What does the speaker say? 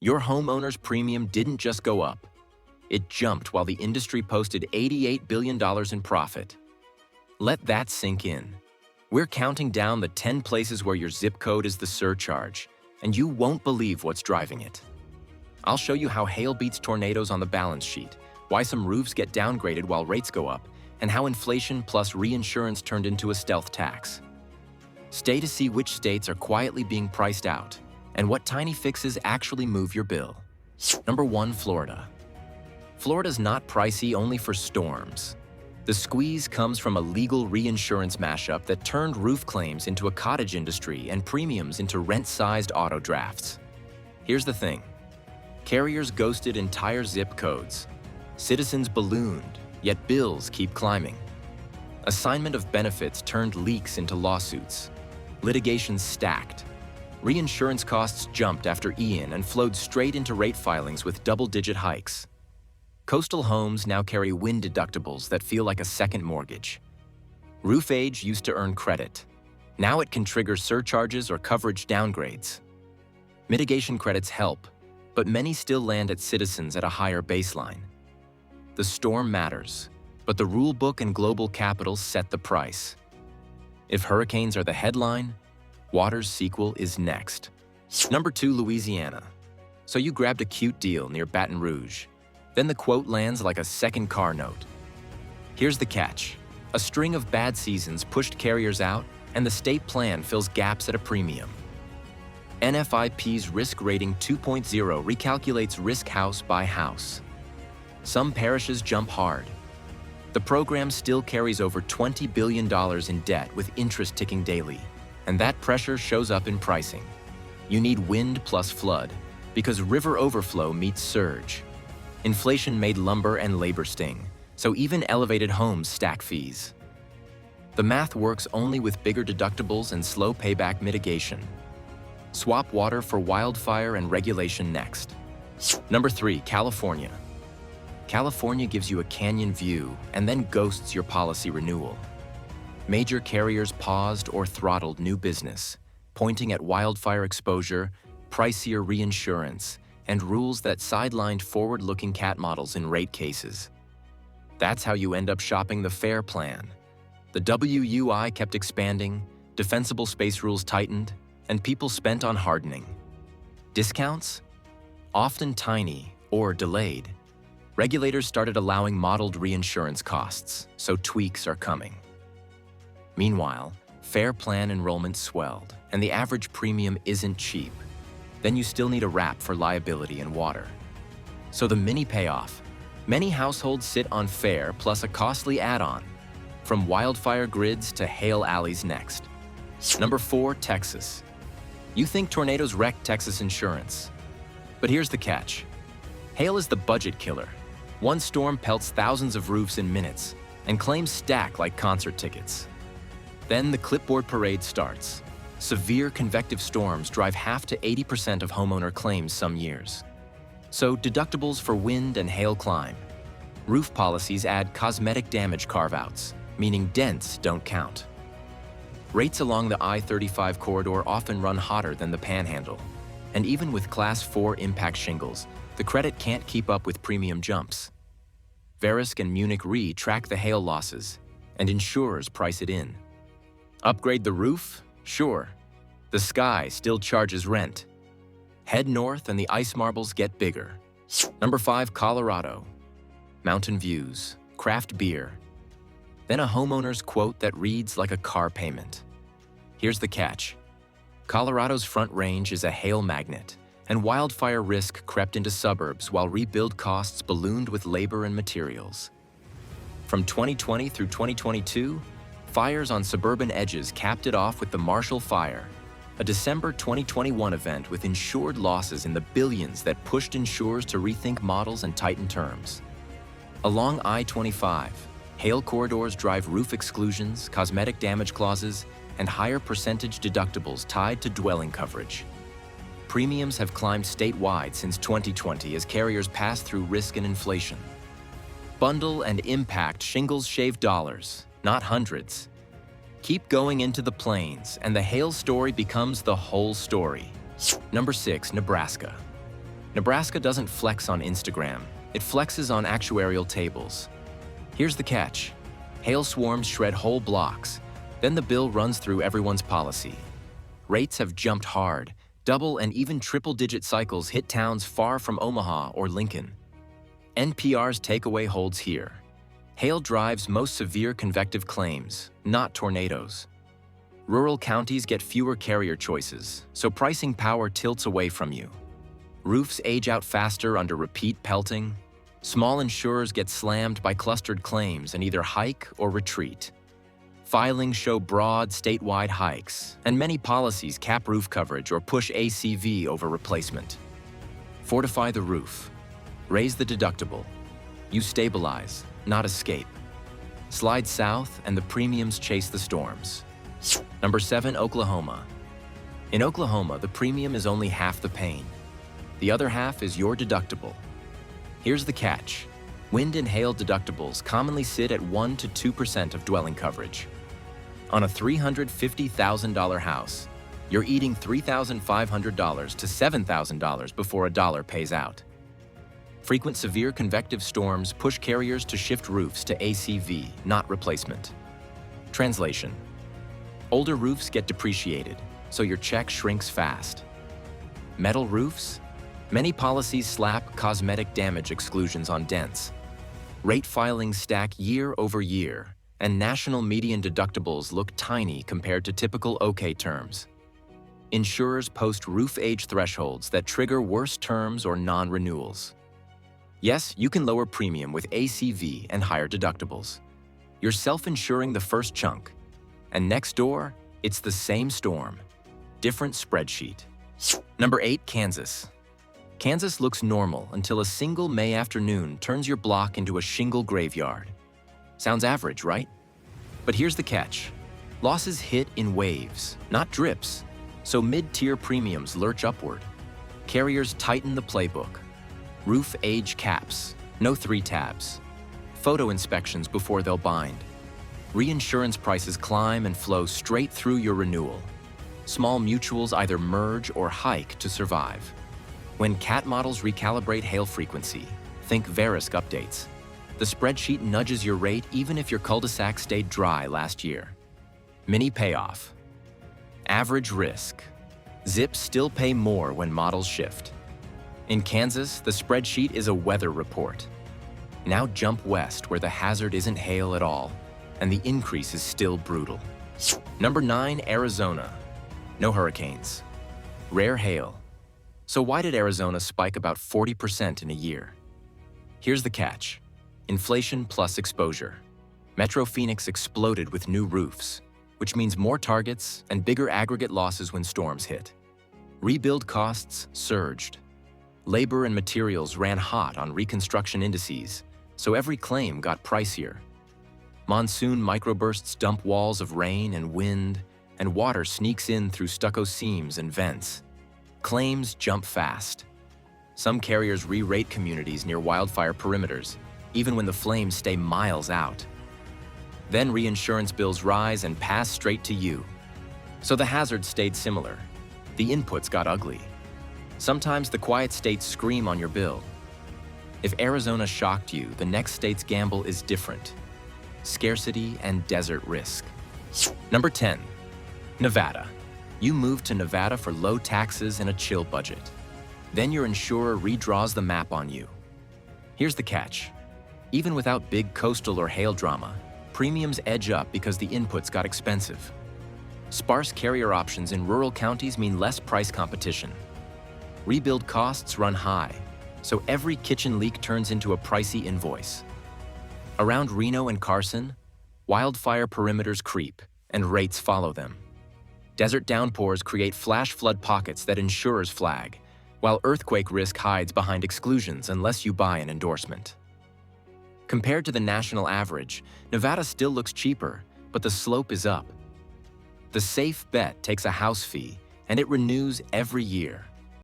Your homeowner's premium didn't just go up. It jumped while the industry posted $88 billion in profit. Let that sink in. We're counting down the 10 places where your zip code is the surcharge, and you won't believe what's driving it. I'll show you how hail beats tornadoes on the balance sheet, why some roofs get downgraded while rates go up, and how inflation plus reinsurance turned into a stealth tax. Stay to see which states are quietly being priced out, and what tiny fixes actually move your bill. Number 1, Florida. Florida's not pricey only for storms. The squeeze comes from a legal reinsurance mashup that turned roof claims into a cottage industry and premiums into rent-sized auto drafts. Here's the thing. Carriers ghosted entire zip codes. Citizens ballooned, yet bills keep climbing. Assignment of benefits turned leaks into lawsuits. Litigation stacked. Reinsurance costs jumped after Ian and flowed straight into rate filings with double-digit hikes. Coastal homes now carry wind deductibles that feel like a second mortgage. Roof age used to earn credit. Now it can trigger surcharges or coverage downgrades. Mitigation credits help, but many still land at citizens at a higher baseline. The storm matters, but the rule book and global capital set the price. If hurricanes are the headline, water's sequel is next. Number 2, Louisiana. So you grabbed a cute deal near Baton Rouge. Then the quote lands like a second car note. Here's the catch. A string of bad seasons pushed carriers out, and the state plan fills gaps at a premium. NFIP's Risk Rating 2.0 recalculates risk house by house. Some parishes jump hard. The program still carries over $20 billion in debt with interest ticking daily, and that pressure shows up in pricing. You need wind plus flood, because river overflow meets surge. Inflation made lumber and labor sting, so even elevated homes stack fees. The math works only with bigger deductibles and slow payback mitigation. Swap water for wildfire and regulation next. Number 3, California. California gives you a canyon view and then ghosts your policy renewal. Major carriers paused or throttled new business, pointing at wildfire exposure, pricier reinsurance, and rules that sidelined forward-looking cat models in rate cases. That's how you end up shopping the FAIR plan. The WUI kept expanding, defensible space rules tightened, and people spent on hardening. Discounts? Often tiny or delayed. Regulators started allowing modeled reinsurance costs, so tweaks are coming. Meanwhile, FAIR plan enrollment swelled, and the average premium isn't cheap. Then you still need a wrap for liability and water. So the mini payoff. Many households sit on FAIR plus a costly add-on, from wildfire grids to hail alleys next. Number 4, Texas. You think tornadoes wreck Texas insurance. But here's the catch. Hail is the budget killer. One storm pelts thousands of roofs in minutes, and claims stack like concert tickets. Then the clipboard parade starts. Severe convective storms drive half to 80% of homeowner claims some years. So deductibles for wind and hail climb. Roof policies add cosmetic damage carve-outs, meaning dents don't count. Rates along the I-35 corridor often run hotter than the Panhandle. And even with Class 4 impact shingles, the credit can't keep up with premium jumps. Verisk and Munich Re track the hail losses, and insurers price it in. Upgrade the roof? Sure. The sky still charges rent. Head north and the ice marbles get bigger. Number 5, Colorado. Mountain views, craft beer. Then a homeowner's quote that reads like a car payment. Here's the catch. Colorado's Front Range is a hail magnet, and wildfire risk crept into suburbs while rebuild costs ballooned with labor and materials. From 2020 through 2022, fires on suburban edges capped it off with the Marshall Fire, a December 2021 event with insured losses in the billions that pushed insurers to rethink models and tighten terms. Along I-25, hail corridors drive roof exclusions, cosmetic damage clauses, and higher percentage deductibles tied to dwelling coverage. Premiums have climbed statewide since 2020 as carriers pass through risk and inflation. Bundle and impact shingles shave dollars, not hundreds. Keep going into the plains, and the hail story becomes the whole story. Number 6, Nebraska. Nebraska doesn't flex on Instagram, it flexes on actuarial tables. Here's the catch. Hail swarms shred whole blocks, then the bill runs through everyone's policy. Rates have jumped hard. Double and even triple-digit cycles hit towns far from Omaha or Lincoln. NPR's takeaway holds here. Hail drives most severe convective claims, not tornadoes. Rural counties get fewer carrier choices, so pricing power tilts away from you. Roofs age out faster under repeat pelting. Small insurers get slammed by clustered claims and either hike or retreat. Filings show broad, statewide hikes, and many policies cap roof coverage or push ACV over replacement. Fortify the roof. Raise the deductible. You stabilize, not escape. Slide south and the premiums chase the storms. Number 7, Oklahoma. In Oklahoma, the premium is only half the pain. The other half is your deductible. Here's the catch. Wind and hail deductibles commonly sit at 1 to 2% of dwelling coverage. On a $350,000 house, you're eating $3,500 to $7,000 before a dollar pays out. Frequent severe convective storms push carriers to shift roofs to ACV, not replacement. Translation: older roofs get depreciated, so your check shrinks fast. Metal roofs? Many policies slap cosmetic damage exclusions on dents. Rate filings stack year over year, and national median deductibles look tiny compared to typical OK terms. Insurers post roof age thresholds that trigger worse terms or non-renewals. Yes, you can lower premium with ACV and higher deductibles. You're self-insuring the first chunk, and next door, it's the same storm, different spreadsheet. Number 8, Kansas. Kansas looks normal until a single May afternoon turns your block into a shingle graveyard. Sounds average, right? But here's the catch. Losses hit in waves, not drips, so mid-tier premiums lurch upward. Carriers tighten the playbook. Roof age caps, no 3 tabs. Photo inspections before they'll bind. Reinsurance prices climb and flow straight through your renewal. Small mutuals either merge or hike to survive. When CAT models recalibrate hail frequency, think Verisk updates. The spreadsheet nudges your rate even if your cul-de-sac stayed dry last year. Mini payoff. Average risk. Zips still pay more when models shift. In Kansas, the spreadsheet is a weather report. Now jump west where the hazard isn't hail at all, and the increase is still brutal. Number 9, Arizona. No hurricanes. Rare hail. So why did Arizona spike about 40% in a year? Here's the catch. Inflation plus exposure. Metro Phoenix exploded with new roofs, which means more targets and bigger aggregate losses when storms hit. Rebuild costs surged. Labor and materials ran hot on reconstruction indices, so every claim got pricier. Monsoon microbursts dump walls of rain and wind, and water sneaks in through stucco seams and vents. Claims jump fast. Some carriers re-rate communities near wildfire perimeters, even when the flames stay miles out. Then reinsurance bills rise and pass straight to you. So the hazard stayed similar. The inputs got ugly. Sometimes the quiet states scream on your bill. If Arizona shocked you, the next state's gamble is different. Scarcity and desert risk. Number 10, Nevada. You move to Nevada for low taxes and a chill budget. Then your insurer redraws the map on you. Here's the catch. Even without big coastal or hail drama, premiums edge up because the inputs got expensive. Sparse carrier options in rural counties mean less price competition. Rebuild costs run high, so every kitchen leak turns into a pricey invoice. Around Reno and Carson, wildfire perimeters creep, and rates follow them. Desert downpours create flash flood pockets that insurers flag, while earthquake risk hides behind exclusions unless you buy an endorsement. Compared to the national average, Nevada still looks cheaper, but the slope is up. The safe bet takes a house fee, and it renews every year.